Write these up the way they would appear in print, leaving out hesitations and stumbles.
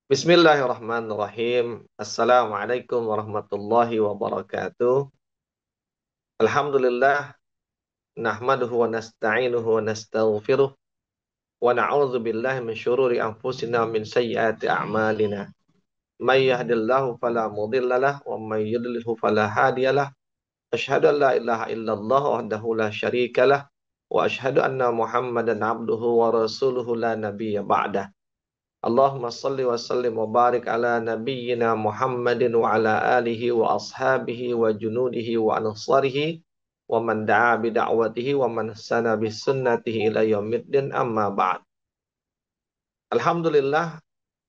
Bismillahirrahmanirrahim. Assalamualaikum warahmatullahi wabarakatuh. Alhamdulillah, nahmaduhu wa nasta'inuhu wa nastaghfiruh wa na'udzu billahi min syururi anfusina wa min sayyiati a'malina. May yahdihillahu fala mudhillalah wa may yudlilhu fala hadiyalah. Asyhadu an la ilaha illallah wahdahu la syarikalah wa asyhadu anna Muhammadan abduhu wa rasuluhu la nabiyya ba'dah. Allahumma salli wa sallim wa barik ala nabiyyina Muhammadin wa ala alihi wa ashabihi wa junudihi wa ansarihi wa man da'a bi da'watihi wa man sana bi sunnatihi ila yaumiddin amma ba'd. Alhamdulillah,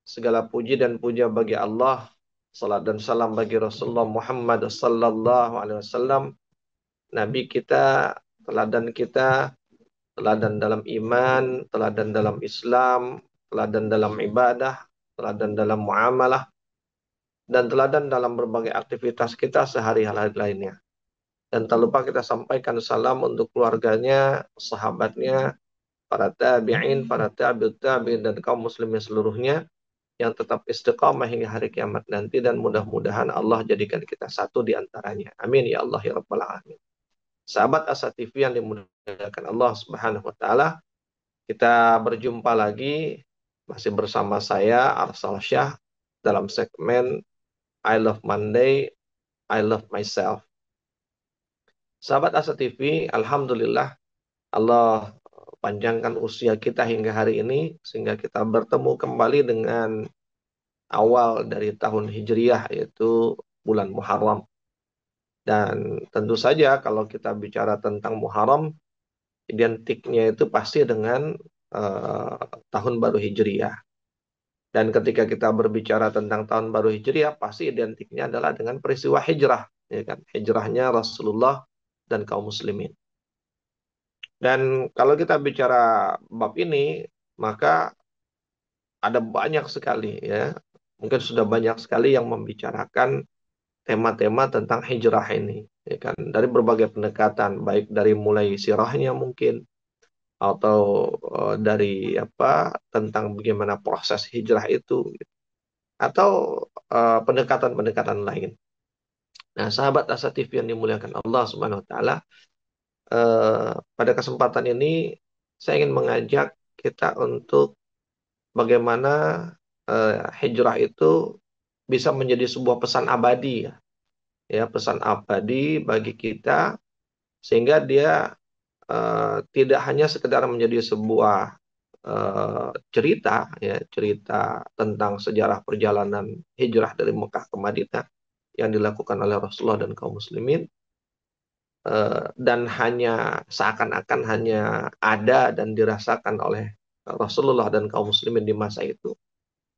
segala puji dan puja bagi Allah. Salat dan salam bagi Rasulullah Muhammad sallallahu alaihi wasallam, nabi kita, teladan kita, teladan dalam iman, teladan dalam Islam, teladan dalam ibadah, teladan dalam muamalah, dan teladan dalam berbagai aktivitas kita sehari-hari lainnya. Dan tak lupa kita sampaikan salam untuk keluarganya, sahabatnya, para tabi'in, para tabi'ut tabi'in, dan kaum muslimin seluruhnya yang tetap istiqamah hingga hari kiamat nanti, dan mudah-mudahan Allah jadikan kita satu di antaranya. Amin ya Allah ya Rabbal Alamin. Sahabat Asa TV yang dimuliakan Allah Subhanahu wa taala, kita berjumpa lagi masih bersama saya Arsal Syah dalam segmen I Love Monday, I Love Myself. Sahabat Asa TV, Alhamdulillah Allah panjangkan usia kita hingga hari ini sehingga kita bertemu kembali dengan awal dari tahun Hijriah, yaitu bulan Muharram. Dan tentu saja kalau kita bicara tentang Muharram, identiknya itu pasti dengan eh, tahun baru Hijriah. Dan ketika kita berbicara tentang tahun baru Hijriah, pasti identiknya adalah dengan peristiwa hijrah, ya kan? Hijrahnya Rasulullah dan kaum muslimin. Dan kalau kita bicara bab ini, maka ada banyak sekali ya. Mungkin sudah banyak sekali yang membicarakan tema-tema tentang hijrah ini, ya kan? Dari berbagai pendekatan, baik dari mulai sirahnya mungkin, atau dari apa tentang bagaimana proses hijrah itu, gitu. Atau pendekatan-pendekatan lain. Nah, sahabat Asa TV yang dimuliakan Allah Subhanahu wa taala, pada kesempatan ini saya ingin mengajak kita untuk bagaimana hijrah itu bisa menjadi sebuah pesan abadi ya. Ya, pesan abadi bagi kita sehingga dia tidak hanya sekedar menjadi sebuah cerita ya, cerita tentang sejarah perjalanan hijrah dari Mekah ke Madinah yang dilakukan oleh Rasulullah dan kaum muslimin, dan hanya seakan-akan hanya ada dan dirasakan oleh Rasulullah dan kaum muslimin di masa itu.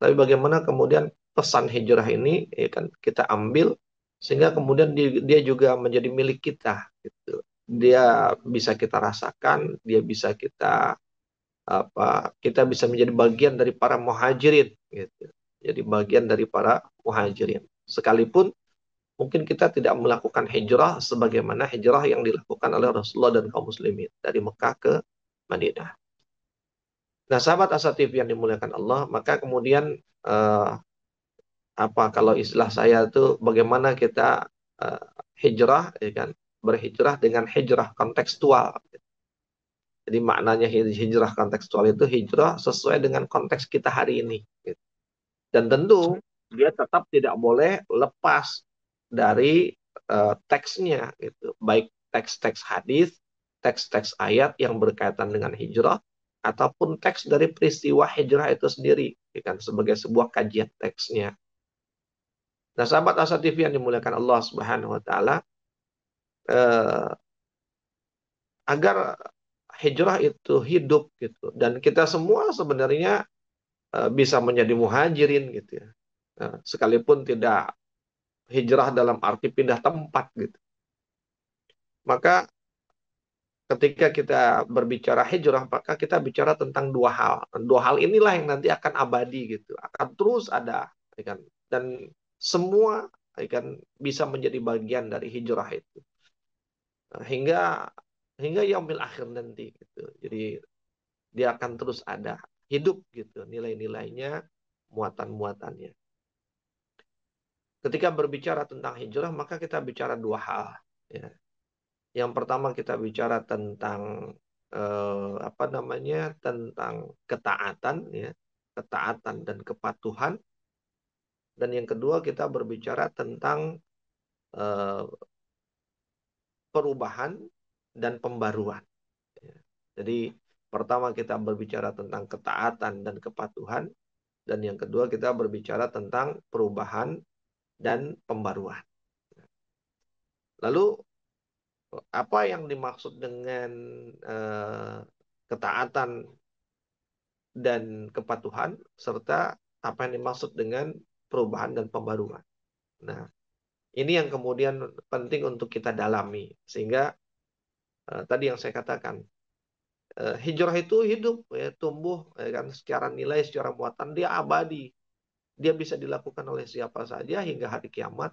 Tapi bagaimana kemudian pesan hijrah ini ya kan kita ambil sehingga kemudian dia juga menjadi milik kita gitu. Dia bisa kita rasakan, dia bisa kita kita bisa menjadi bagian dari para muhajirin gitu. Jadi bagian dari para muhajirin. Sekalipun mungkin kita tidak melakukan hijrah sebagaimana hijrah yang dilakukan oleh Rasulullah dan kaum muslimin dari Mekah ke Madinah. Nah, sahabat Asa TV yang dimuliakan Allah, maka kemudian eh, apa kalau istilah saya itu bagaimana kita eh, hijrah ya kan, berhijrah dengan hijrah kontekstual. Jadi maknanya hijrah kontekstual itu hijrah sesuai dengan konteks kita hari ini, gitu. Dan tentu dia tetap tidak boleh lepas dari teksnya gitu. Baik teks-teks hadis, teks-teks ayat yang berkaitan dengan hijrah ataupun teks dari peristiwa hijrah itu sendiri, ya kan, sebagai sebuah kajian teksnya. Nah, sahabat Asa TV yang dimuliakan Allah Subhanahu wa taala, eh, agar hijrah itu hidup gitu dan kita semua sebenarnya bisa menjadi muhajirin gitu ya. Sekalipun tidak hijrah dalam arti pindah tempat gitu. Maka ketika kita berbicara hijrah, maka kita bicara tentang dua hal. Dua hal inilah yang nanti akan abadi gitu, akan terus ada, ya kan? Dan semua, ya kan, bisa menjadi bagian dari hijrah itu. Hingga hingga yaumil akhir nanti gitu. Jadi dia akan terus ada, hidup gitu nilai-nilainya, muatan-muatannya. Ketika berbicara tentang hijrah, maka kita bicara dua hal. Ya. Yang pertama kita bicara tentang apa namanya, tentang ketaatan, ya, ketaatan dan kepatuhan. Dan yang kedua kita berbicara tentang eh, perubahan dan pembaruan. Ya. Jadi pertama kita berbicara tentang ketaatan dan kepatuhan, dan yang kedua kita berbicara tentang perubahan dan pembaruan. Lalu apa yang dimaksud dengan eh, ketaatan dan kepatuhan, serta apa yang dimaksud dengan perubahan dan pembaruan? Nah, ini yang kemudian penting untuk kita dalami, sehingga tadi yang saya katakan, hijrah itu hidup, ya, tumbuh, ya kan, secara nilai, secara muatan dia abadi. Dia bisa dilakukan oleh siapa saja hingga hari kiamat,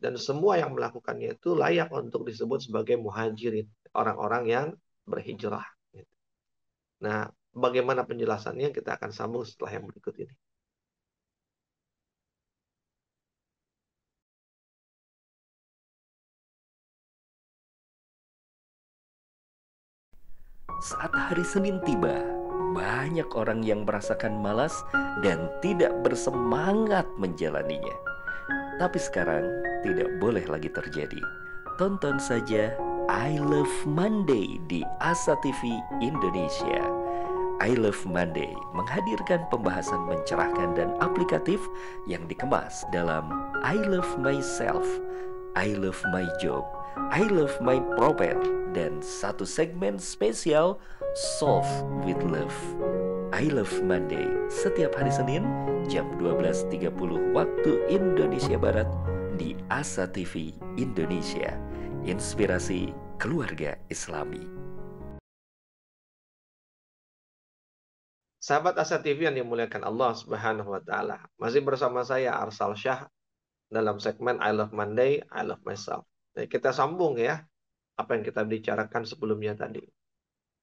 dan semua yang melakukannya itu layak untuk disebut sebagai muhajirin, orang-orang yang berhijrah. Nah, bagaimana penjelasannya kita akan sambung setelah yang berikut ini. Saat hari Senin tiba, banyak orang yang merasakan malas dan tidak bersemangat menjalaninya. Tapi sekarang tidak boleh lagi terjadi. Tonton saja I Love Monday di Asa TV Indonesia. I Love Monday menghadirkan pembahasan mencerahkan dan aplikatif yang dikemas dalam I Love Myself, I Love My Job, I Love My Prophet, dan satu segmen spesial Solve with Love. I Love Monday setiap hari Senin jam 12.30 waktu Indonesia Barat di Asa TV Indonesia. Inspirasi keluarga Islami. Sahabat Asa TV yang dimuliakan Allah Subhanahu wa taala. Masih bersama saya Arsal Syah dalam segmen I Love Monday, I Love Myself. Nah, kita sambung ya apa yang kita bicarakan sebelumnya tadi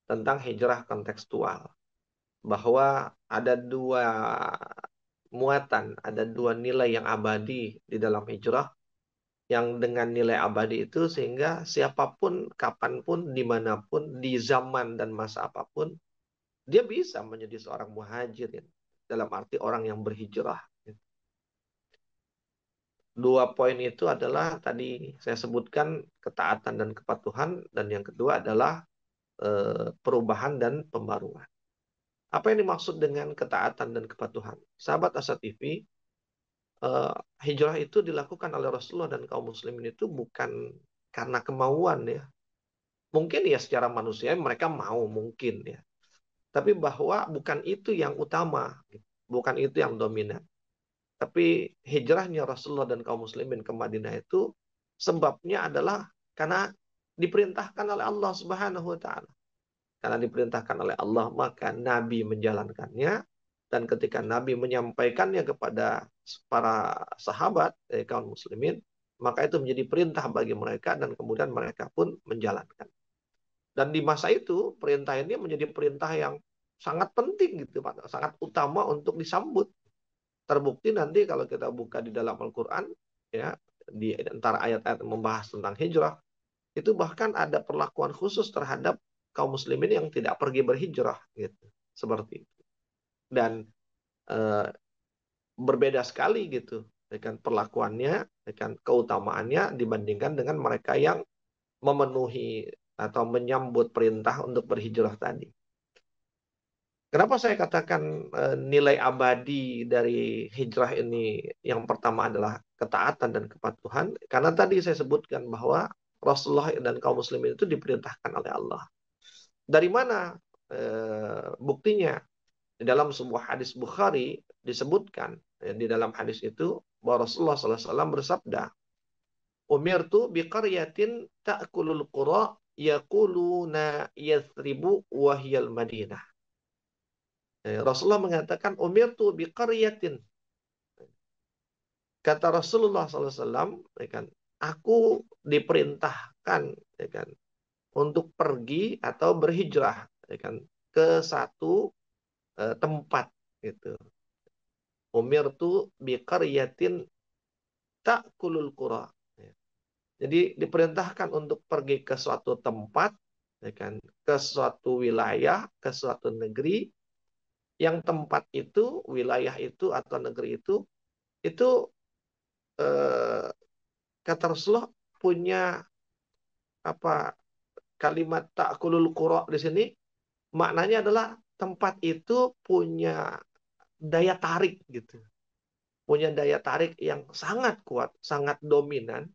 tentang hijrah kontekstual. Bahwa ada dua muatan, ada dua nilai yang abadi di dalam hijrah, yang dengan nilai abadi itu sehingga siapapun, kapanpun, dimanapun, di zaman dan masa apapun, dia bisa menjadi seorang muhajirin. Dalam arti orang yang berhijrah. Dua poin itu adalah tadi saya sebutkan ketaatan dan kepatuhan, dan yang kedua adalah perubahan dan pembaruan. Apa yang dimaksud dengan ketaatan dan kepatuhan? Sahabat Asa TV, eh, hijrah itu dilakukan oleh Rasulullah dan kaum muslimin itu bukan karena kemauan, ya. Mungkin ya secara manusia mereka mau, mungkin ya. Tapi bahwa bukan itu yang utama, bukan itu yang dominan. Tapi hijrahnya Rasulullah dan kaum muslimin ke Madinah itu sebabnya adalah karena diperintahkan oleh Allah Subhanahu wa taala. Karena diperintahkan oleh Allah, maka Nabi menjalankannya, dan ketika Nabi menyampaikannya kepada para sahabat kaum muslimin, maka itu menjadi perintah bagi mereka, dan kemudian mereka pun menjalankan. Dan di masa itu perintah ini menjadi perintah yang sangat penting gitu Pak, sangat utama untuk disambut. Terbukti nanti kalau kita buka di dalam Al-Qur'an, ya, di antara ayat-ayat yang membahas tentang hijrah, itu bahkan ada perlakuan khusus terhadap kaum muslimin yang tidak pergi berhijrah gitu. Seperti itu. Dan eh, berbeda sekali gitu dengan perlakuannya, dengan keutamaannya dibandingkan dengan mereka yang memenuhi atau menyambut perintah untuk berhijrah tadi. Kenapa saya katakan nilai abadi dari hijrah ini yang pertama adalah ketaatan dan kepatuhan? Karena tadi saya sebutkan bahwa Rasulullah dan kaum muslimin itu diperintahkan oleh Allah. Dari mana buktinya? Di dalam sebuah hadis Bukhari disebutkan, di dalam hadis itu bahwa Rasulullah SAW bersabda, "Umirtu biqaryatin ta'kulul qura yaquluna yathribu wahiyal Madinah." Rasulullah mengatakan, "Umirtu biqaryatin." Kata Rasulullah SAW, ya kan, aku diperintahkan, ya kan, untuk pergi atau berhijrah, ya kan, ke satu tempat gitu. umirtu biqaryatin ta'kulul qura. Ya. Jadi diperintahkan untuk pergi ke suatu tempat, ya kan, ke suatu wilayah, ke suatu negeri, yang tempat itu, wilayah itu atau negeri itu eh, kata Rasulullah punya apa kalimat ta'kulul qura di sini maknanya adalah tempat itu punya daya tarik gitu. Punya daya tarik yang sangat kuat, sangat dominan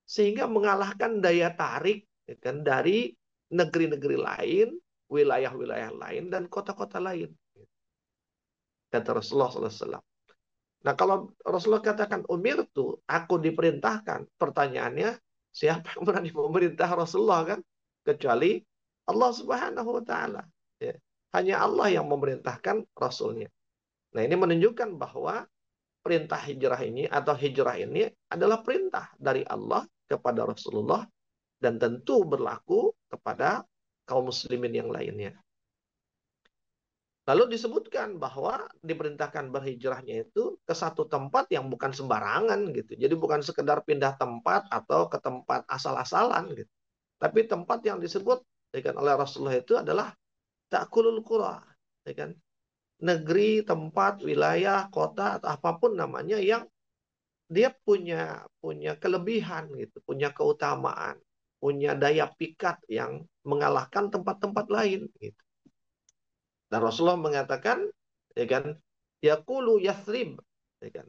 sehingga mengalahkan daya tarik ya kan dari negeri-negeri lain, wilayah-wilayah lain dan kota-kota lain. Kata Rasulullah SAW. Nah, kalau Rasulullah katakan umir tuh, aku diperintahkan. Pertanyaannya, siapa yang berani memerintah Rasulullah kan? Kecuali Allah Subhanahu wa taala. Ya. Hanya Allah yang memerintahkan Rasulnya. Nah, ini menunjukkan bahwa perintah hijrah ini atau hijrah ini adalah perintah dari Allah kepada Rasulullah dan tentu berlaku kepada kaum muslimin yang lainnya. Lalu disebutkan bahwa diperintahkan berhijrahnya itu ke satu tempat yang bukan sembarangan gitu. Jadi bukan sekedar pindah tempat atau ke tempat asal-asalan gitu. Tapi tempat yang disebut ya kan, oleh Rasulullah itu adalah ta'kulul qura, ya kan? Negeri, tempat, wilayah, kota atau apapun namanya yang dia punya punya kelebihan gitu, punya keutamaan, punya daya pikat yang mengalahkan tempat-tempat lain gitu. Dan Rasulullah mengatakan, ya kan, yaqulu Yathrib, ya kan.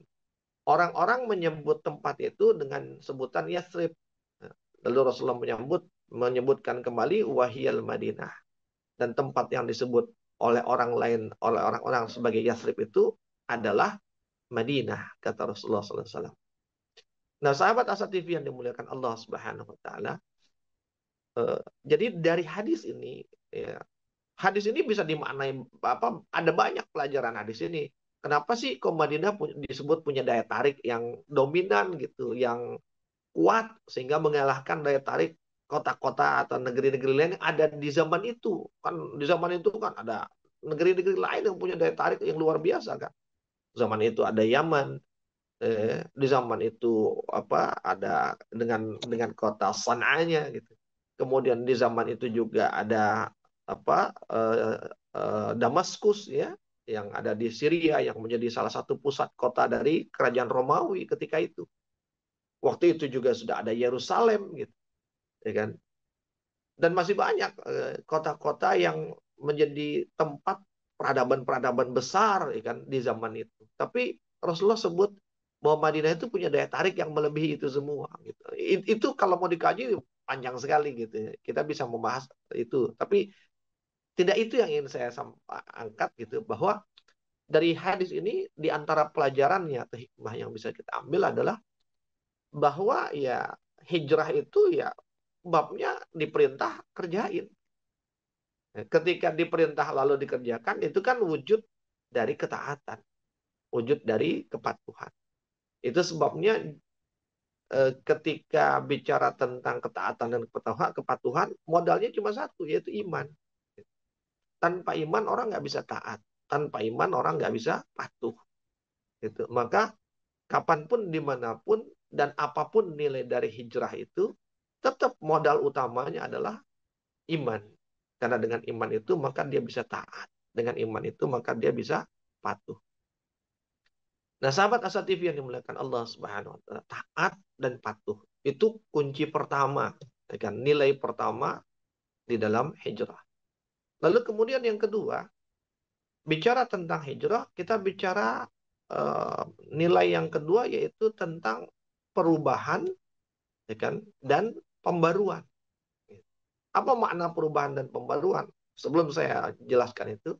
Orang-orang menyebut tempat itu dengan sebutan Yathrib. Nah, lalu Rasulullah menyebutkan kembali wahiyal Madinah dan tempat yang disebut oleh orang lain oleh orang-orang sebagai Yathrib itu adalah Madinah kata Rasulullah SAW. Nah, sahabat Asa TV yang dimuliakan Allah Subhanahu Wa Taala, jadi dari hadis ini, ya, hadis ini bisa dimaknai apa? Ada banyak pelajaran hadis ini. Kenapa sih kok Madinah disebut punya daya tarik yang dominan gitu, yang kuat sehingga mengalahkan daya tarik kota-kota atau negeri-negeri lain yang ada di zaman itu. Kan di zaman itu kan ada negeri-negeri lain yang punya daya tarik yang luar biasa kan. Zaman itu ada Yaman, di zaman itu apa ada dengan kota Sananya gitu. Kemudian di zaman itu juga ada apa Damaskus ya yang ada di Syria yang menjadi salah satu pusat kota dari kerajaan Romawi ketika itu. Waktu itu juga sudah ada Yerusalem gitu, ya kan? Dan masih banyak kota-kota yang menjadi tempat peradaban-peradaban besar ya kan di zaman itu. Tapi Rasulullah sebut bahwa Madinah itu punya daya tarik yang melebihi itu semua gitu. Itu kalau mau dikaji panjang sekali gitu ya. Kita bisa membahas itu. Tapi tidak itu yang ingin saya angkat gitu bahwa dari hadis ini di antara pelajarannya atau hikmah yang bisa kita ambil adalah bahwa ya hijrah itu ya babnya diperintah kerjain. Ketika diperintah lalu dikerjakan, itu kan wujud dari ketaatan, wujud dari kepatuhan. Itu sebabnya ketika bicara tentang ketaatan dan kepatuhan, modalnya cuma satu, yaitu iman. Tanpa iman orang nggak bisa taat, tanpa iman orang nggak bisa patuh. Gitu. Maka kapanpun, dimanapun, dan apapun nilai dari hijrah itu, tetap modal utamanya adalah iman. Karena dengan iman itu maka dia bisa taat. Dengan iman itu maka dia bisa patuh. Nah, sahabat Asa TV yang dimuliakan Allah Subhanahu wa taala, taat dan patuh itu kunci pertama, ya kan? Nilai pertama di dalam hijrah. Lalu kemudian yang kedua, bicara tentang hijrah, kita bicara uh, nilai yang kedua yaitu tentang perubahan, ya kan? Dan pembaruan. Apa makna perubahan dan pembaruan? Sebelum saya jelaskan itu,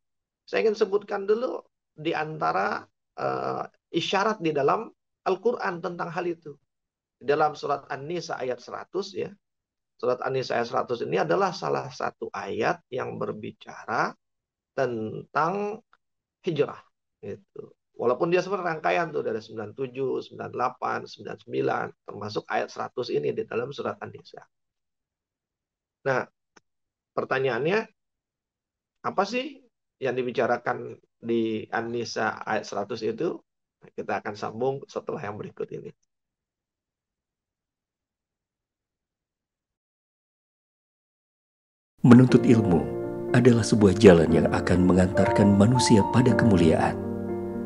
saya ingin sebutkan dulu di antara isyarat di dalam Al-Quran tentang hal itu. Dalam surat An-Nisa ayat 100 ya. Surat An-Nisa ayat 100 ini adalah salah satu ayat yang berbicara tentang hijrah. Gitu. Walaupun dia sebenarnya rangkaian tuh dari 97, 98, 99, termasuk ayat 100 ini di dalam surat An-Nisa. Nah, pertanyaannya, apa sih yang dibicarakan di An-Nisa ayat 100 itu? Kita akan sambung setelah yang berikut ini. Menuntut ilmu adalah sebuah jalan yang akan mengantarkan manusia pada kemuliaan.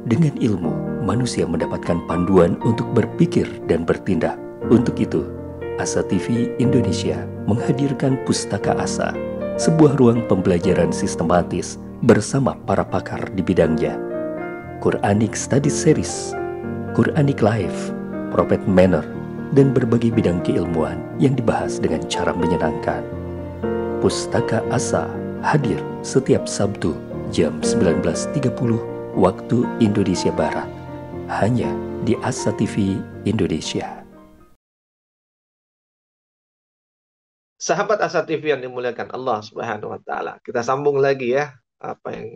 Dengan ilmu, manusia mendapatkan panduan untuk berpikir dan bertindak. Untuk itu, Asa TV Indonesia menghadirkan Pustaka Asa, sebuah ruang pembelajaran sistematis bersama para pakar di bidangnya. Quranic Study Series, Quranic Life, Prophet Manner, dan berbagai bidang keilmuan yang dibahas dengan cara menyenangkan. Pustaka Asa hadir setiap Sabtu jam 19.30 waktu Indonesia Barat, hanya di Asa TV Indonesia. Sahabat Asa TV yang dimuliakan Allah Subhanahu wa taala. Kita sambung lagi ya apa yang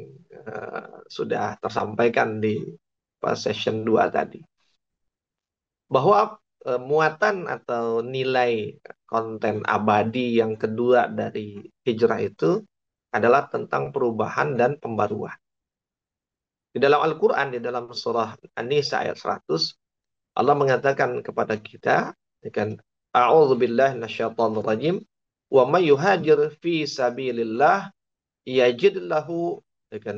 sudah tersampaikan di pas session 2 tadi. Bahwa muatan atau nilai konten abadi yang kedua dari hijrah itu adalah tentang perubahan dan pembaruan. Di dalam Al-Quran, di dalam surah An-Nisa ayat 100, Allah mengatakan kepada kita, A'udzubillahi minasyaitonir rajim, wa may yuhajir fi sabilillah yajid lahu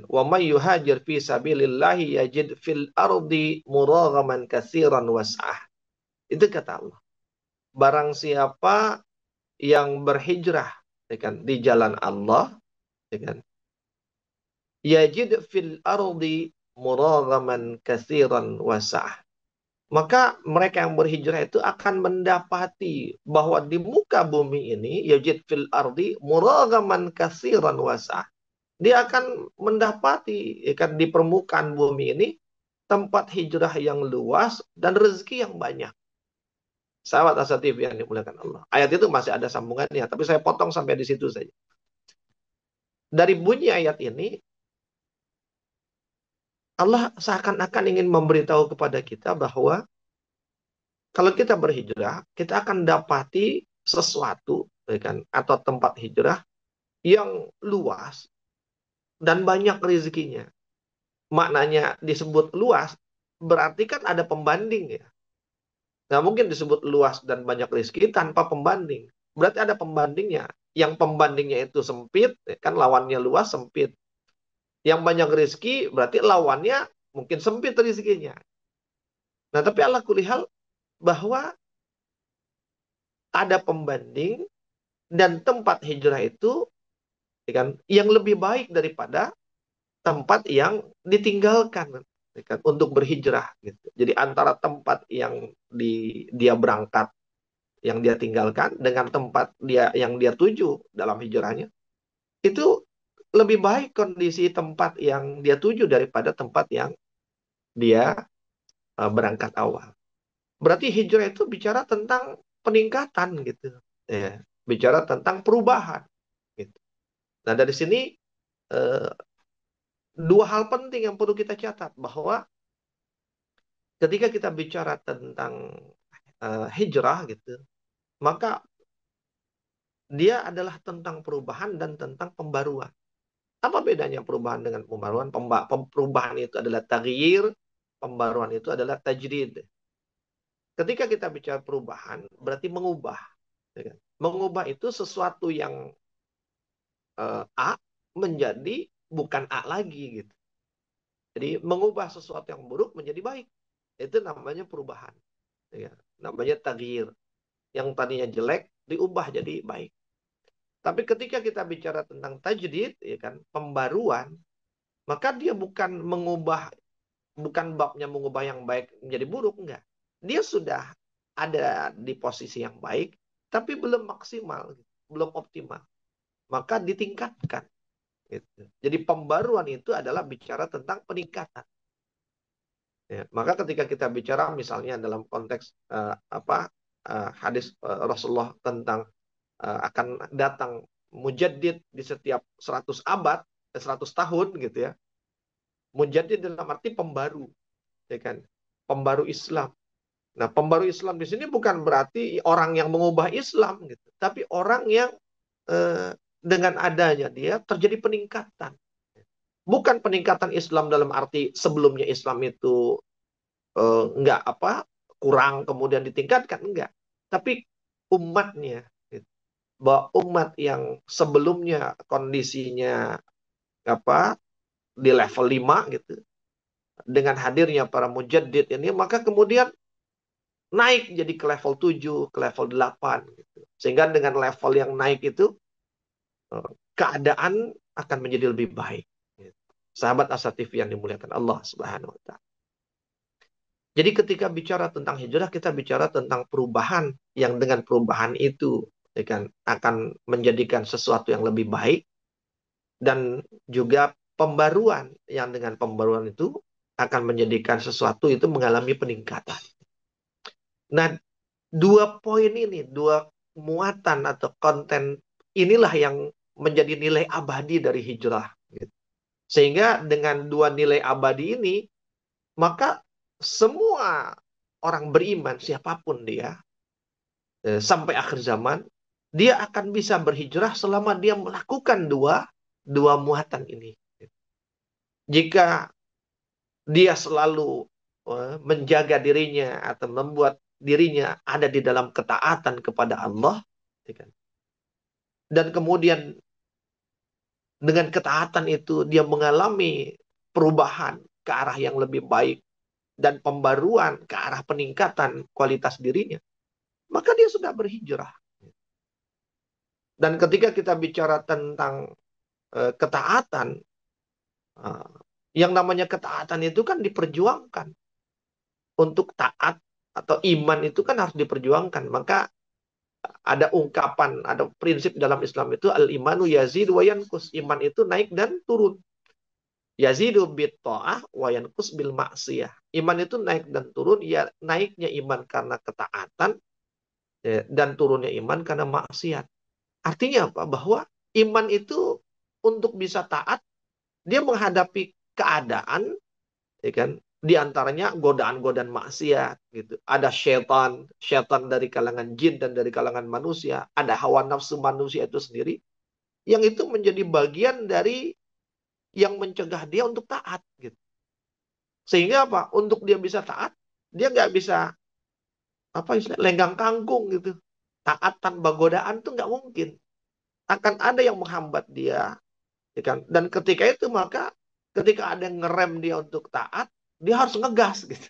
wa may yuhajir fi sabilillah yajid fil ardi muraghaman katsiran was'ah. Itu kata Allah. Barang siapa yang berhijrah di jalan Allah, yajid fil ardi muraghaman katsiran was'ah. Maka mereka yang berhijrah itu akan mendapati bahwa di muka bumi ini yajid fil ardi muraghaman katsiran was'ah. Dia akan mendapati di permukaan bumi ini tempat hijrah yang luas dan rezeki yang banyak. Sahabat Asa TV yang dimuliakan Allah. Ayat itu masih ada sambungannya, tapi saya potong sampai di situ saja. Dari bunyi ayat ini, Allah seakan-akan ingin memberitahu kepada kita bahwa kalau kita berhijrah, kita akan dapati sesuatu atau tempat hijrah yang luas dan banyak rezekinya. Maknanya disebut luas, berarti kan ada pembanding ya. Nggak mungkin disebut luas dan banyak rezeki tanpa pembanding. Berarti ada pembandingnya. Yang pembandingnya itu sempit, kan lawannya luas, sempit. Yang banyak rezeki, berarti lawannya mungkin sempit rezekinya. Nah, tapi Allah kulihal bahwa ada pembanding dan tempat hijrah itu yang lebih baik daripada tempat yang ditinggalkan untuk berhijrah gitu. Jadi antara tempat yang dia berangkat, yang dia tinggalkan dengan tempat yang dia tuju dalam hijrahnya, itu lebih baik kondisi tempat yang dia tuju daripada tempat yang dia berangkat awal. Berarti hijrah itu bicara tentang peningkatan gitu. Ya, bicara tentang perubahan gitu. Nah, dari sini dua hal penting yang perlu kita catat, bahwa ketika kita bicara tentang hijrah gitu, maka dia adalah tentang perubahan dan tentang pembaruan. Apa bedanya perubahan dengan pembaruan? Perubahan itu adalah taghyir, pembaruan itu adalah tajdid. Ketika kita bicara perubahan, berarti mengubah. Mengubah itu sesuatu yang A menjadi bukan A lagi gitu. Jadi mengubah sesuatu yang buruk menjadi baik. Itu namanya perubahan. Namanya taghyir. Yang tadinya jelek diubah jadi baik. Tapi ketika kita bicara tentang tajdid, pembaruan, maka dia bukan babnya mengubah yang baik menjadi buruk, enggak. Dia sudah ada di posisi yang baik, tapi belum maksimal, belum optimal. Maka ditingkatkan. Gitu. Jadi pembaruan itu adalah bicara tentang peningkatan. Ya, maka ketika kita bicara misalnya dalam konteks hadis Rasulullah tentang akan datang mujaddid di setiap 100 abad, 100 tahun gitu ya. Mujaddid dalam arti pembaru, pembaru Islam. Nah, pembaru Islam di sini bukan berarti orang yang mengubah Islam gitu, tapi orang yang dengan adanya dia terjadi peningkatan. Bukan peningkatan Islam dalam arti sebelumnya Islam itu enggak apa kurang kemudian ditingkatkan, enggak. Tapi umatnya, gitu. Bahwa umat yang sebelumnya kondisinya apa di level 5 gitu, dengan hadirnya para mujaddid ini, maka kemudian naik jadi ke level 7, ke level 8 gitu. Sehingga dengan level yang naik itu keadaan akan menjadi lebih baik. Gitu. Sahabat Asatifi yang dimuliakan Allah Subhanahu wa taala. Jadi ketika bicara tentang hijrah, kita bicara tentang perubahan yang dengan perubahan itu ya kan, akan menjadikan sesuatu yang lebih baik, dan juga pembaruan yang dengan pembaruan itu akan menjadikan sesuatu itu mengalami peningkatan. Nah, dua poin ini, dua muatan atau konten inilah yang menjadi nilai abadi dari hijrah. Gitu. Sehingga dengan dua nilai abadi ini, maka semua orang beriman, siapapun dia, sampai akhir zaman, dia akan bisa berhijrah selama dia melakukan dua muatan ini. Jika dia selalu menjaga dirinya atau membuat dirinya ada di dalam ketaatan kepada Allah, ya kan? Dan kemudian dengan ketaatan itu dia mengalami perubahan ke arah yang lebih baik dan pembaruan ke arah peningkatan kualitas dirinya, maka dia sudah berhijrah. Dan ketika kita bicara tentang ketaatan, uh, yang namanya ketaatan itu kan diperjuangkan. Untuk taat atau iman itu kan harus diperjuangkan. Maka ada ungkapan, ada prinsip dalam Islam itu al-imanu yazid wa yankus. Iman itu naik dan turun. Yazidu bit ta'ah wa yankus bil maksiyah. Iman itu naik dan turun, ya naiknya iman karena ketaatan, ya, dan turunnya iman karena maksiat. Artinya apa? Bahwa iman itu untuk bisa taat, dia menghadapi keadaan, ya kan? Di antaranya godaan-godaan maksiat gitu. Ada syaitan, syaitan dari kalangan jin dan dari kalangan manusia. Ada hawa nafsu manusia itu sendiri yang itu menjadi bagian dari yang mencegah dia untuk taat gitu. Sehingga apa? Untuk dia bisa taat, dia nggak bisa apa istilah lenggang kangkung gitu. Taat tanpa godaan tuh nggak mungkin. Akan ada yang menghambat dia, ya kan? Dan ketika itu maka ketika ada yang ngerem dia untuk taat, dia harus ngegas gitu.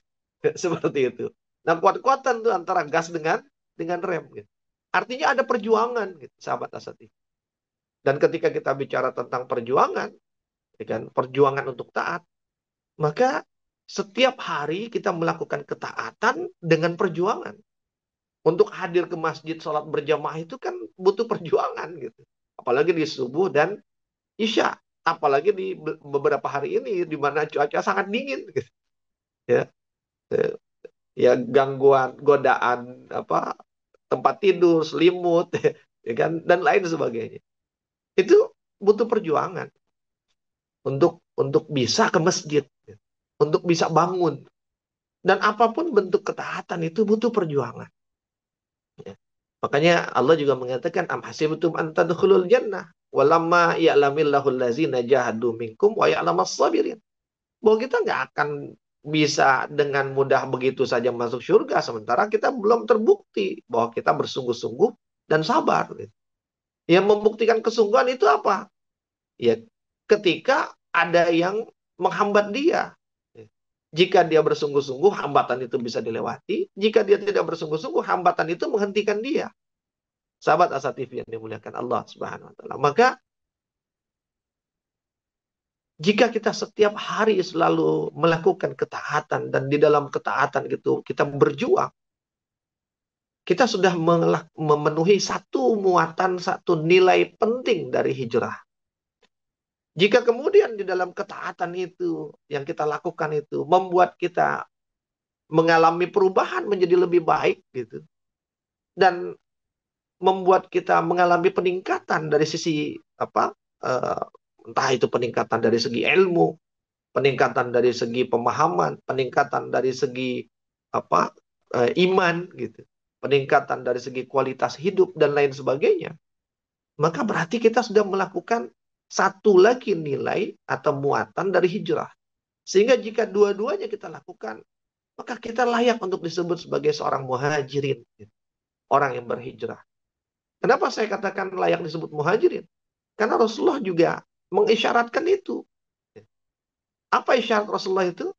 Seperti itu. Nah, kuat-kuatan tuh antara gas dengan rem gitu. Artinya ada perjuangan gitu, sahabat asati. Dan ketika kita bicara tentang perjuangan, ya kan, perjuangan untuk taat, maka setiap hari kita melakukan ketaatan dengan perjuangan. Untuk hadir ke masjid sholat berjamaah itu kan butuh perjuangan gitu. Apalagi di subuh dan isya. Apalagi di beberapa hari ini di mana cuaca sangat dingin gitu. Ya, ya gangguan, godaan apa tempat tidur, selimut, ya kan, dan lain sebagainya. Itu butuh perjuangan untuk bisa ke masjid, untuk bisa bangun. Dan apapun bentuk ketaatan itu butuh perjuangan. Ya. Makanya Allah juga mengatakan am hasibtum an tadkhulul jannah walamma ya'lamillahu allazina jahadu minkum wa ya'lamas sabirin. Bahwa kita nggak akan bisa dengan mudah begitu saja masuk surga sementara kita belum terbukti bahwa kita bersungguh-sungguh dan sabar. Yang membuktikan kesungguhan itu apa? Ya, ketika ada yang menghambat dia. Jika dia bersungguh-sungguh, hambatan itu bisa dilewati. Jika dia tidak bersungguh-sungguh, hambatan itu menghentikan dia. Sahabat Asatifi yang dimuliakan Allah Subhanahu wa taala. Maka jika kita setiap hari selalu melakukan ketaatan dan di dalam ketaatan gitu kita berjuang, kita sudah memenuhi satu muatan, satu nilai penting dari hijrah. Jika kemudian di dalam ketaatan itu yang kita lakukan itu membuat kita mengalami perubahan menjadi lebih baik gitu, dan membuat kita mengalami peningkatan dari sisi apa? Entah itu peningkatan dari segi ilmu, peningkatan dari segi pemahaman, peningkatan dari segi apa? Iman gitu. Peningkatan dari segi kualitas hidup dan lain sebagainya. Maka berarti kita sudah melakukan satu lagi nilai atau muatan dari hijrah. Sehingga jika dua-duanya kita lakukan, maka kita layak untuk disebut sebagai seorang muhajirin, orang yang berhijrah. Kenapa saya katakan layak disebut muhajirin? Karena Rasulullah juga mengisyaratkan itu. Apa isyarat Rasulullah itu?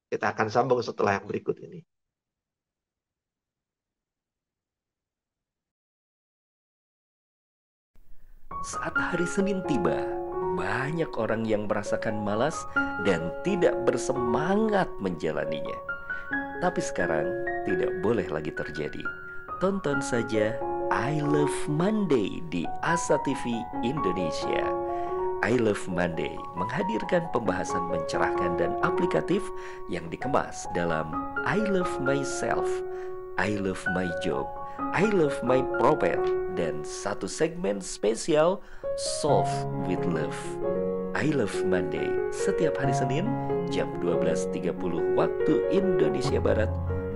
Kita akan sambung setelah yang berikut ini. Saat hari Senin tiba, banyak orang yang merasakan malas dan tidak bersemangat menjalaninya. Tapi sekarang tidak boleh lagi terjadi. Tonton saja I Love Monday di Asa TV Indonesia. I Love Monday menghadirkan pembahasan mencerahkan dan aplikatif yang dikemas dalam I Love Myself, I Love My Job, I Love My Prophet, dan satu segmen spesial Solve with Love. I Love Monday setiap hari Senin jam 12.30 waktu Indonesia Barat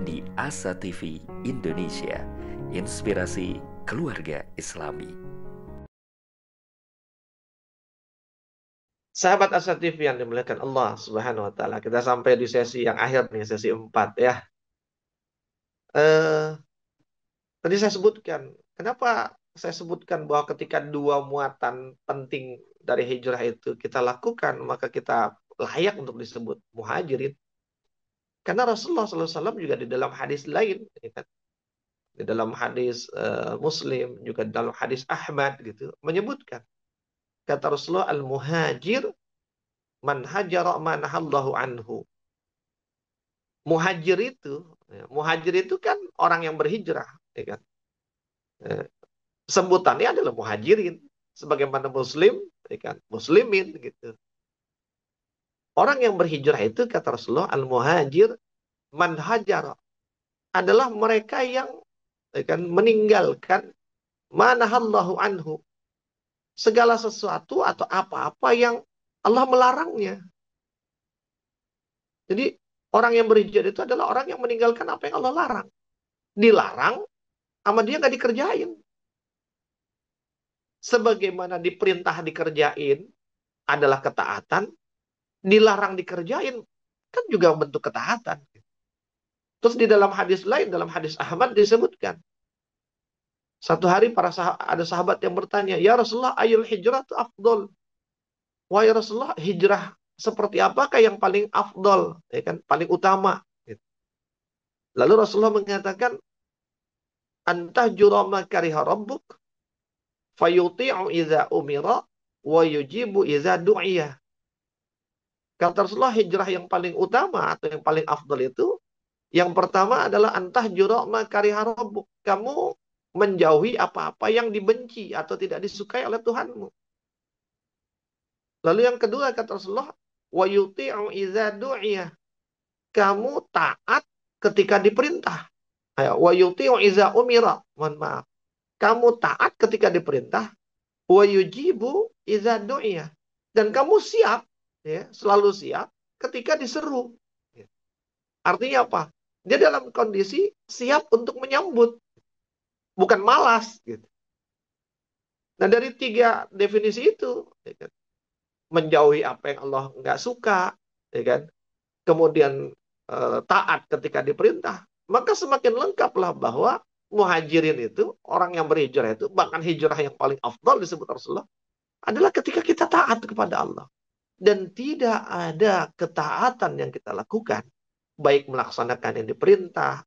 di Asa TV Indonesia. Inspirasi keluarga Islami. Sahabat Asa TV yang dimuliakan Allah Subhanahu wa taala, kita sampai di sesi yang akhir nih, sesi 4 ya. Eh Tadi saya sebutkan, kenapa saya sebutkan bahwa ketika dua muatan penting dari hijrah itu kita lakukan, maka kita layak untuk disebut muhajirin. Karena Rasulullah SAW juga di dalam hadis lain, ya kan? Di dalam hadis Muslim, juga di dalam hadis Ahmad gitu, menyebutkan, kata Rasulullah, al-muhajir man hajara ma nahallahu anhu. Muhajir itu kan orang yang berhijrah, ya kan? Eh, Sebutannya adalah muhajirin, sebagaimana muslim, ya kan? Muslimin gitu. Orang yang berhijrah itu kata Rasulullah, al-muhajir man hajar, adalah mereka yang, ya kan, meninggalkan manahallahu anhu, segala sesuatu atau apa-apa yang Allah melarangnya. Jadi orang yang berhijrah itu adalah orang yang meninggalkan apa yang Allah larang. Dilarang, sama dia nggak dikerjain. Sebagaimana diperintah dikerjain adalah ketaatan, dilarang dikerjain kan juga bentuk ketaatan. Terus di dalam hadis lain, dalam hadis Ahmad disebutkan, satu hari ada sahabat yang bertanya, ya Rasulullah, ayul hijrah itu afdol. Wahai Rasulullah, hijrah seperti apakah yang paling afdol, ya kan, paling utama. Lalu Rasulullah mengatakan, antah jurama kariha rabbuk, fayuti'u idza umira, wa yujibu idza du'iyah. Kata Rasulullah, hijrah yang paling utama atau yang paling afdol itu, yang pertama adalah antah jurama kariha rabbuk. Kamu menjauhi apa-apa yang dibenci atau tidak disukai oleh Tuhanmu. Lalu yang kedua kata Rasulullah, wa yuti'u idza du'iyah. Kamu taat ketika diperintah. Wa yuti'u idza umira. Mohon maaf. Kamu taat ketika diperintah. Wa yujibu idza du'iyah. Dan kamu siap, ya, selalu siap ketika diseru. Artinya apa? Dia dalam kondisi siap untuk menyambut, bukan malas. Gitu. Nah dari tiga definisi itu, ya kan, menjauhi apa yang Allah nggak suka, ya kan, kemudian taat ketika diperintah, maka semakin lengkaplah bahwa muhajirin itu, orang yang berhijrah itu, bahkan hijrah yang paling afdal disebut Rasulullah, adalah ketika kita taat kepada Allah. Dan tidak ada ketaatan yang kita lakukan, baik melaksanakan yang diperintah,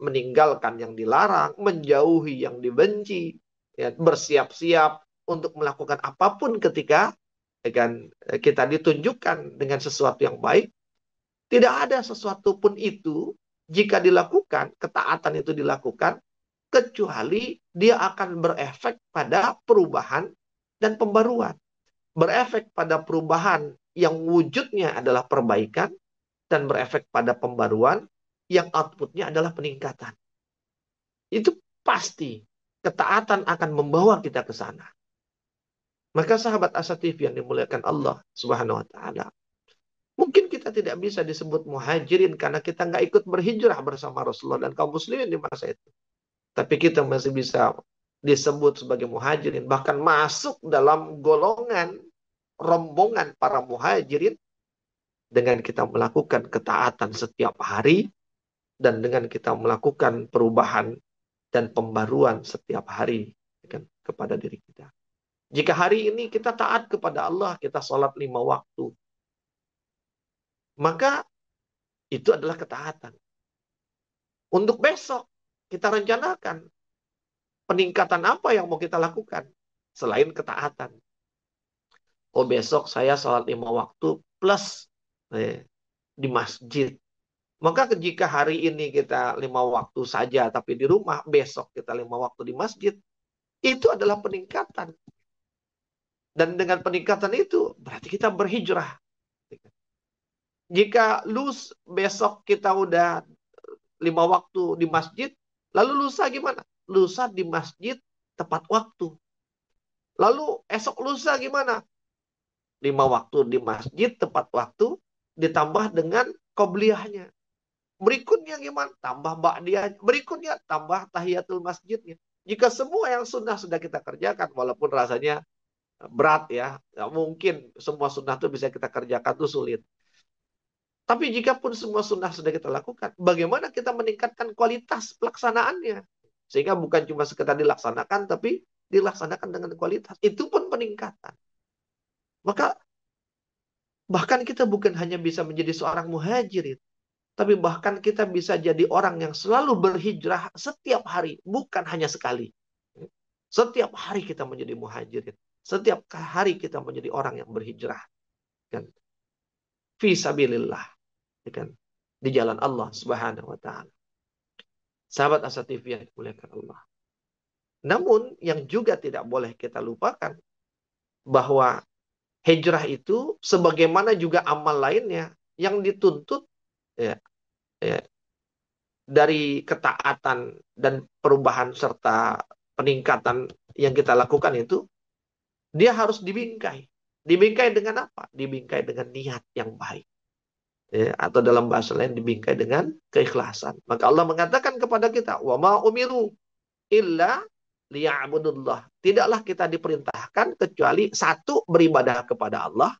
meninggalkan yang dilarang, menjauhi yang dibenci, ya, bersiap-siap untuk melakukan apapun ketika, ya kan, kita ditunjukkan dengan sesuatu yang baik. Tidak ada sesuatu pun itu, jika dilakukan, ketaatan itu dilakukan, kecuali dia akan berefek pada perubahan dan pembaruan. Berefek pada perubahan yang wujudnya adalah perbaikan, dan berefek pada pembaruan yang outputnya adalah peningkatan. Itu pasti ketaatan akan membawa kita ke sana. Maka sahabat Asa TV yang dimuliakan Allah Subhanahu wa taala, mungkin kita tidak bisa disebut muhajirin karena kita nggak ikut berhijrah bersama Rasulullah dan kaum muslimin di masa itu. Tapi kita masih bisa disebut sebagai muhajirin, bahkan masuk dalam golongan rombongan para muhajirin dengan kita melakukan ketaatan setiap hari, dan dengan kita melakukan perubahan dan pembaruan setiap hari, ya kan, kepada diri kita. Jika hari ini kita taat kepada Allah, kita sholat 5 waktu, maka itu adalah ketaatan. Untuk besok, kita rencanakan peningkatan apa yang mau kita lakukan selain ketaatan. Oh, besok saya sholat 5 waktu plus di masjid. Maka jika hari ini kita 5 waktu saja tapi di rumah, besok kita 5 waktu di masjid, itu adalah peningkatan. Dan dengan peningkatan itu berarti kita berhijrah. Jika besok kita udah 5 waktu di masjid, lalu lusa gimana? Lusa di masjid tepat waktu. Lalu esok lusa gimana? 5 waktu di masjid tepat waktu ditambah dengan qobliyahnya. Berikutnya gimana? Tambah ba'diyah. Berikutnya tambah tahiyatul masjidnya. Jika semua yang sunnah sudah kita kerjakan, walaupun rasanya berat ya, nggak mungkin semua sunnah itu bisa kita kerjakan, itu sulit. Tapi jika pun semua sunnah sudah kita lakukan, bagaimana kita meningkatkan kualitas pelaksanaannya? Sehingga bukan cuma sekedar dilaksanakan, tapi dilaksanakan dengan kualitas. Itu pun peningkatan. Maka bahkan kita bukan hanya bisa menjadi seorang muhajirin, tapi bahkan kita bisa jadi orang yang selalu berhijrah setiap hari, bukan hanya sekali. Setiap hari kita menjadi muhajirin. Setiap hari kita menjadi orang yang berhijrah. Kan? Fi sabilillah. Kan? Di jalan Allah Subhanahu wa ta'ala. Sahabat Asa TV yang dimuliakan Allah. Namun yang juga tidak boleh kita lupakan bahwa hijrah itu sebagaimana juga amal lainnya yang dituntut ya, ya, dari ketaatan dan perubahan serta peningkatan yang kita lakukan itu, dia harus dibingkai. Dibingkai dengan apa? Dibingkai dengan niat yang baik. Ya, atau dalam bahasa lain dibingkai dengan keikhlasan. Maka Allah mengatakan kepada kita, wa ma umiru illa liya'budullah. Tidaklah kita diperintahkan kecuali satu, beribadah kepada Allah.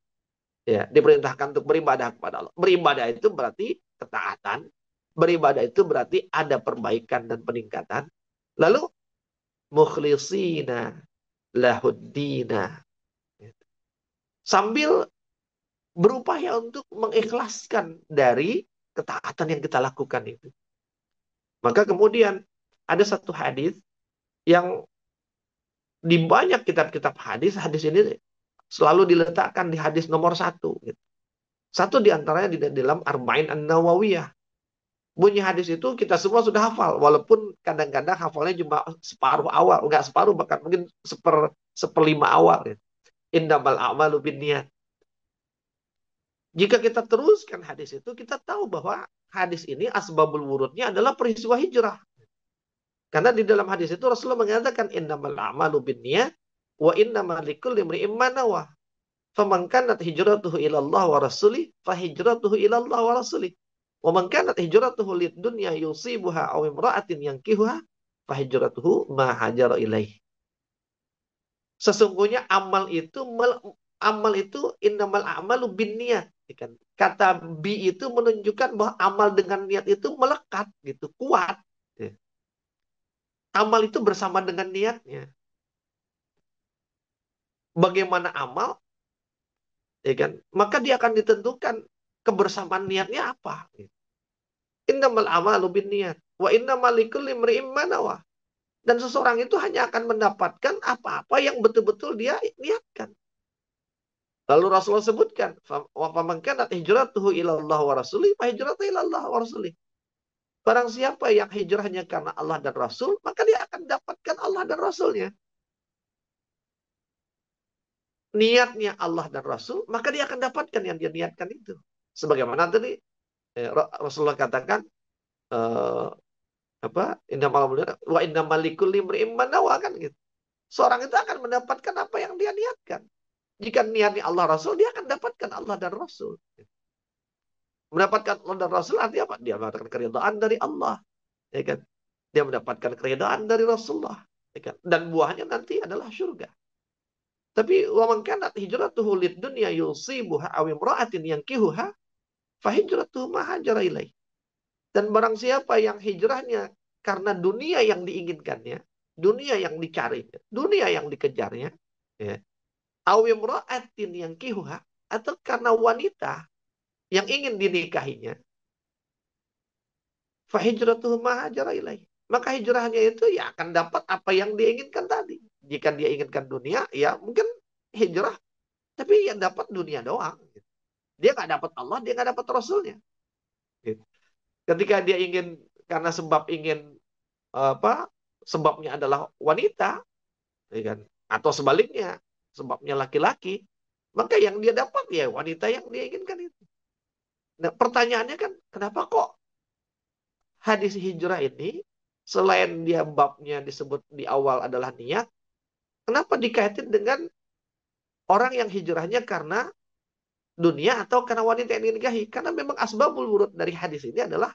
Ya, diperintahkan untuk beribadah kepada Allah. Beribadah itu berarti ketaatan. Beribadah itu berarti ada perbaikan dan peningkatan. Lalu mukhlisina lahuddina. Sambil berupaya untuk mengikhlaskan dari ketaatan yang kita lakukan itu. Maka kemudian ada satu hadis yang di banyak kitab-kitab hadis ini selalu diletakkan di hadis nomor 1. Satu di antaranya di dalam Arba'in An-Nawawiyah. Bunyi hadis itu kita semua sudah hafal, walaupun kadang-kadang hafalnya cuma separuh awal, enggak separuh, bahkan mungkin seperlima awal. Innamal a'malu binniyat. Jika kita teruskan hadis itu, kita tahu bahwa hadis ini asbabul wurudnya adalah peristiwa hijrah. Karena di dalam hadis itu Rasulullah mengatakan innamal a'malu binniyat wa innamal likulli imri'in ma nawa. Faman kanat hijratuhu ila Allah wa rasulih fa hijratuhu ila Allah wa rasulih. Wa man kanat hijratuhu lid dunya yusibuha aw imra'atin yankihuha fa hijratuhu ma hajara ilaih. Sesungguhnya amal itu innamal a'malu binniyat. Kata bi itu menunjukkan bahwa amal dengan niat itu melekat gitu, kuat. Amal itu bersama dengan niatnya. Bagaimana amal? Ya kan? Maka dia akan ditentukan kebersamaan niatnya apa. Innamal a'malu binniyat wa innamal likulli imri'in ma nawa. Dan seseorang itu hanya akan mendapatkan apa-apa yang betul-betul dia niatkan. Lalu Rasulullah sebutkan, wa faman kanat hijratuhu ila Allah wa rasulih fa hijratuhu ila Allah wa rasulih. Barang siapa yang hijrahnya karena Allah dan Rasul, maka dia akan dapatkan Allah dan Rasulnya. Niatnya Allah dan Rasul, maka dia akan dapatkan yang dia niatkan itu. Sebagaimana tadi Rasulullah katakan, wa innamal likulli imri'in ma nawa, kan gitu. Seorang itu akan mendapatkan apa yang dia niatkan. Jika niatnya Allah Rasul, dia akan dapatkan Allah dan Rasul. Mendapatkan Allah dan Rasul artinya apa? Dia mendapatkan keridhaan dari Allah. Ya kan? Dia mendapatkan keridhaan dari Rasulullah. Ya kan? Dan buahnya nanti adalah surga. Tapi wa man kanat hijratuhu lid dunya yusibuha aw imra'atin yankihuha fa hijratuhu ma hajara ilaih. Dan barang siapa yang hijrahnya karena dunia yang diinginkannya, dunia yang dicarinya, dunia yang dikejarnya, ya, aw imra'atin yang kihuha, atau karena wanita yang ingin dinikahinya, fa hijratuhu ma hajara ilaih. Maka hijrahnya itu ya akan dapat apa yang dia inginkan tadi. Jika dia inginkan dunia, ya mungkin hijrah, tapi yang dapat dunia doang. Dia nggak dapat Allah, dia nggak dapat Rasulnya. Gitu. Ketika dia ingin karena sebab ingin apa? Sebabnya adalah wanita, ya kan? Atau sebaliknya, sebabnya laki-laki, maka yang dia dapat ya wanita yang dia inginkan itu. Nah, pertanyaannya kan, kenapa kok hadis hijrah ini selain dia babnya disebut di awal adalah niat, kenapa dikaitin dengan orang yang hijrahnya karena dunia atau karena wanita yang dinikahi? Karena memang asbabul wurud dari hadis ini adalah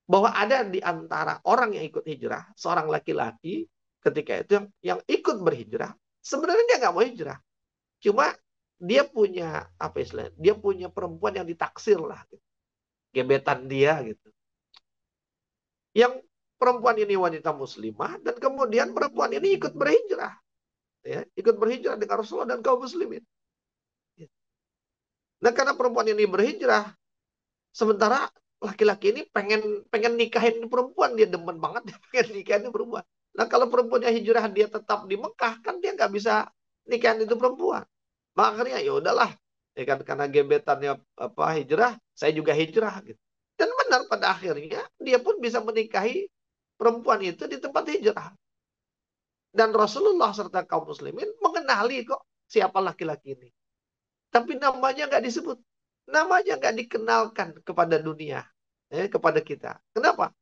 bahwa ada di antara orang yang ikut hijrah, seorang laki-laki ketika itu yang ikut berhijrah, sebenarnya dia nggak mau hijrah. Cuma dia punya apa istilahnya? Dia punya perempuan yang ditaksir lah, gitu. Gebetan dia gitu. Yang perempuan ini wanita muslimah dan kemudian perempuan ini ikut berhijrah, ya, ikut berhijrah dengan Rasulullah dan kaum muslimin. Nah, karena perempuan ini berhijrah, sementara laki-laki ini pengen pengen nikahin perempuan, dia demen banget dia pengen nikahin perempuan. Nah, kalau perempuannya hijrah dia tetap di Mekah, kan dia nggak bisa nikahin itu perempuan. Makanya ya udahlah, ya kan, karena gebetannya apa hijrah, saya juga hijrah gitu. Dan benar pada akhirnya dia pun bisa menikahi perempuan itu di tempat hijrah. Dan Rasulullah serta kaum muslimin mengenali kok siapa laki-laki ini. Tapi namanya nggak disebut. Namanya nggak dikenalkan kepada dunia, kepada kita. Kenapa?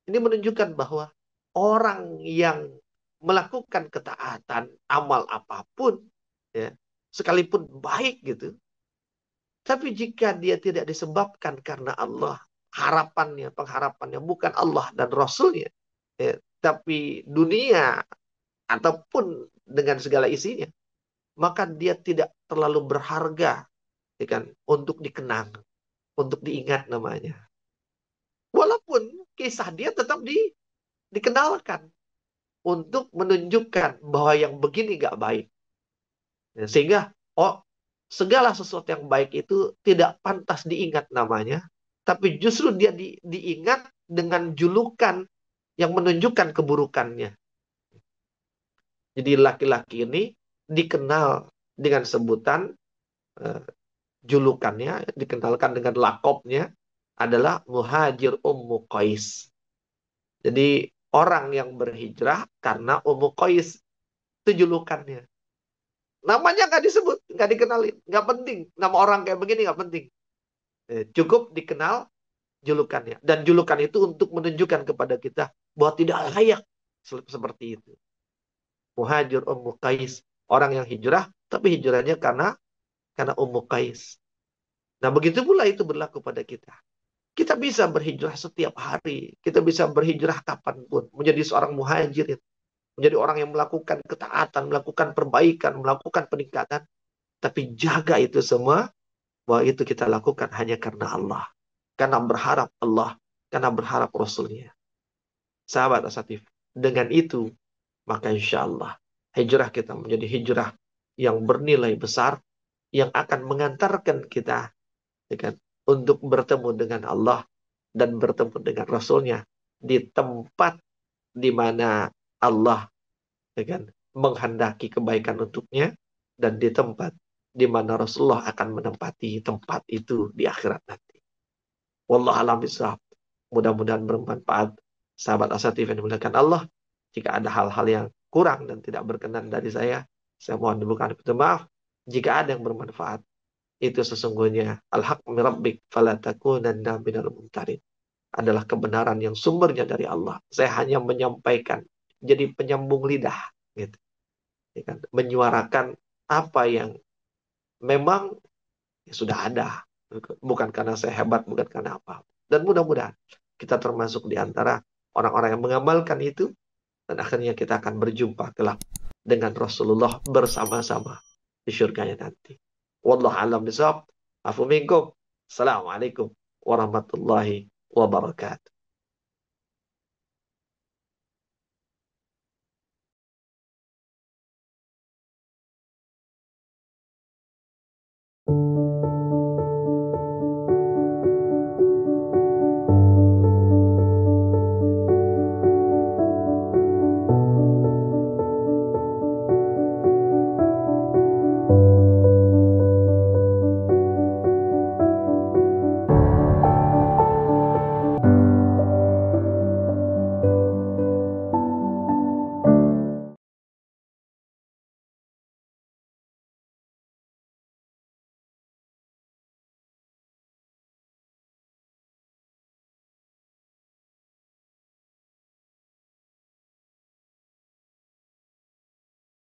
Ini menunjukkan bahwa orang yang melakukan ketaatan, amal apapun, ya, sekalipun baik gitu, tapi jika dia tidak disebabkan karena Allah, harapannya, pengharapannya bukan Allah dan Rasulnya, ya, tapi dunia ataupun dengan segala isinya, maka dia tidak terlalu berharga, ya kan, untuk dikenang, untuk diingat namanya. Walaupun kisah dia tetap dikenalkan untuk menunjukkan bahwa yang begini gak baik. Ya, sehingga segala sesuatu yang baik itu tidak pantas diingat namanya, tapi justru dia diingat dengan julukan yang menunjukkan keburukannya. Jadi laki-laki ini dikenal dengan sebutan, eh, julukannya, dikenalkan dengan lakopnya adalah Muhajir Ummu Qais. Jadi orang yang berhijrah karena Ummu Qais, itu julukannya. Namanya nggak disebut, nggak dikenalin, nggak penting. Nama orang kayak begini nggak penting. Cukup dikenal julukannya. Dan julukan itu untuk menunjukkan kepada kita bahwa tidak layak seperti itu. Muhajir Ummu Qais, orang yang hijrah, tapi hijrahnya karena Ummu Qais. Nah, begitu pula itu berlaku pada kita. Kita bisa berhijrah setiap hari. Kita bisa berhijrah kapanpun. Menjadi seorang muhajirin. Menjadi orang yang melakukan ketaatan, melakukan perbaikan, melakukan peningkatan. Tapi jaga itu semua, bahwa itu kita lakukan hanya karena Allah. Karena berharap Allah. Karena berharap Rasulnya. Sahabat Asatif. Dengan itu, maka insya Allah hijrah kita menjadi hijrah yang bernilai besar. Yang akan mengantarkan kita, ya kan, untuk bertemu dengan Allah dan bertemu dengan Rasulnya di tempat di mana Allah, ya kan, menghendaki kebaikan untuknya, dan di tempat di mana Rasulullah akan menempati tempat itu di akhirat nanti. Wallahu a'lam bishawab. Mudah-mudahan bermanfaat, sahabat Asatif yang dimuliakan Allah. Jika ada hal-hal yang kurang dan tidak berkenan dari saya mohon dibukakan pintu maaf. Jika ada yang bermanfaat, itu sesungguhnya al-haq min rabbik fala takunanna minal mumtarin, adalah kebenaran yang sumbernya dari Allah. Saya hanya menyampaikan, jadi penyambung lidah, gitu, ya kan? Menyuarakan apa yang memang ya sudah ada, bukan karena saya hebat, bukan karena apa. Dan mudah-mudahan kita termasuk di antara orang-orang yang mengamalkan itu, dan akhirnya kita akan berjumpa kelak dengan Rasulullah bersama-sama di surganya nanti. Wallahu a'lam bishawab. Afu minkum. Assalamualaikum warahmatullahi wabarakatuh.